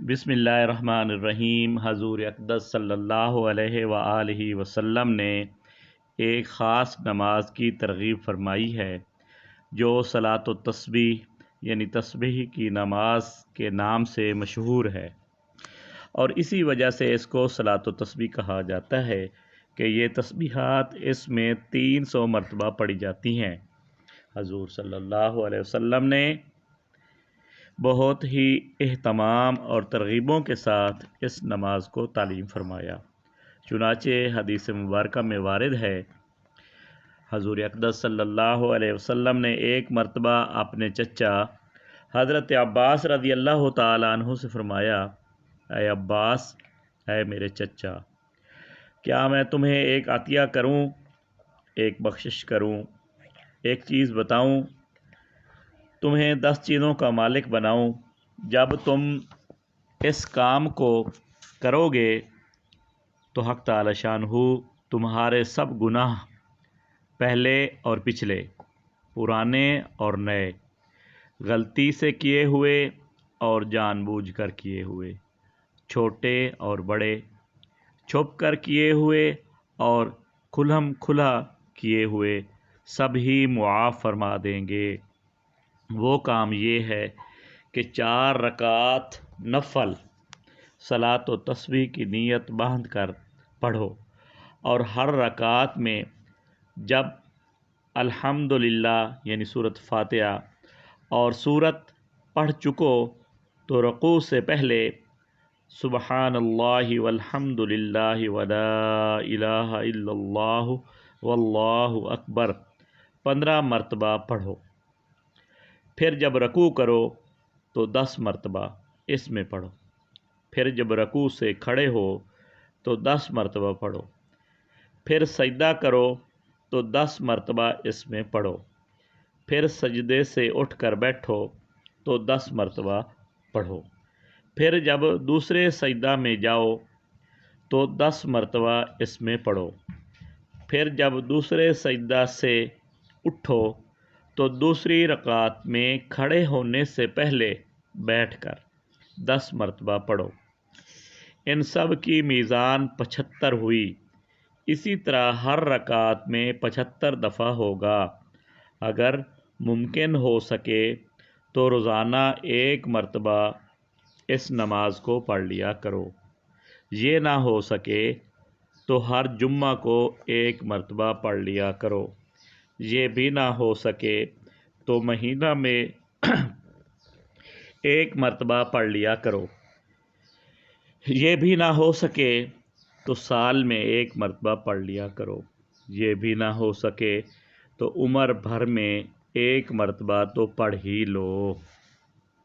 बिस्मिल्लाहिर्रहमानिर्रहीम। हजूर अक़दस सल्लल्लाहु अलैहि वआलिहि वसल्लम ने एक ख़ास नमाज की तरग़ीब फरमाई है जो सलात व तस्बीह यानी तस्बीह की नमाज के नाम से मशहूर है, और इसी वजह से इसको सलात व तस्बीह कहा जाता है कि ये तस्बीहात इसमें 300 मरतबा पढ़ी जाती हैं। हजूर सल्लल्लाहु अलैहि वसल्लम ने बहुत ही एहतमाम और तरग़ीबों के साथ इस नमाज को तालीम फरमाया। चुनाचे हदीस मुबारक में वारिद है, हजूर अक़दस सल्लल्लाहु अलैहि वसल्लम ने एक मरतबा अपने चचा हज़रत अब्बास रज़ी अल्लाह तआला अन्हु से फरमाया, ऐ अब्बास, ऐ मेरे चचा, क्या मैं तुम्हें एक अतिया करूं, एक बख्शिश करूं, एक चीज़ बताऊं, तुम्हें 10 चीज़ों का मालिक बनाऊं। जब तुम इस काम को करोगे तो हक़ तआला शानहू तुम्हारे सब गुनाह, पहले और पिछले, पुराने और नए, गलती से किए हुए और जानबूझकर किए हुए, छोटे और बड़े, छुप कर किए हुए और खुल्हम खुला किए हुए, सभी मुआफ़ फरमा देंगे। वो काम ये है कि 4 रकात नफल सलात व तस्बीह की नीयत बांध कर पढ़ो, और हर रकात में जब अल्हम्दुलिल्लाह यानी सूरत फातिहा और सूरत पढ़ चुको तो रुकू से पहले सुबहानल्लाहि वल्हम्दुलिल्लाहि वला इलाहा इल्लल्लाहु वल्लाहु अकबर 15 मरतबा पढ़ो। फिर जब रकू करो तो 10 मरतबा इसमें पढ़ो। फिर जब रकू से खड़े हो तो 10 मरतबा पढ़ो। फिर सजदा करो तो 10 मरतबा इसमें पढ़ो। फिर सजदे से उठकर बैठो तो 10 मरतबा पढ़ो। फिर जब दूसरे सजदा में जाओ तो 10 मरतबा इसमें पढ़ो। फिर जब दूसरे सजदा से उठो तो दूसरी रकात में खड़े होने से पहले बैठकर 10 मरतबा पढ़ो। इन सब की मीज़ान 75 हुई। इसी तरह हर रकात में 75 दफ़ा होगा। अगर मुमकिन हो सके तो रोज़ाना 1 मरतबा इस नमाज को पढ़ लिया करो। ये ना हो सके तो हर जुम्मा को 1 मरतबा पढ़ लिया करो। ये भी ना हो सके तो महीना में 1 मरतबा पढ़ लिया करो। ये भी ना हो सके तो साल में 1 मरतबा पढ़ लिया करो। ये भी ना हो सके तो उम्र भर में 1 मरतबा तो पढ़ ही लो।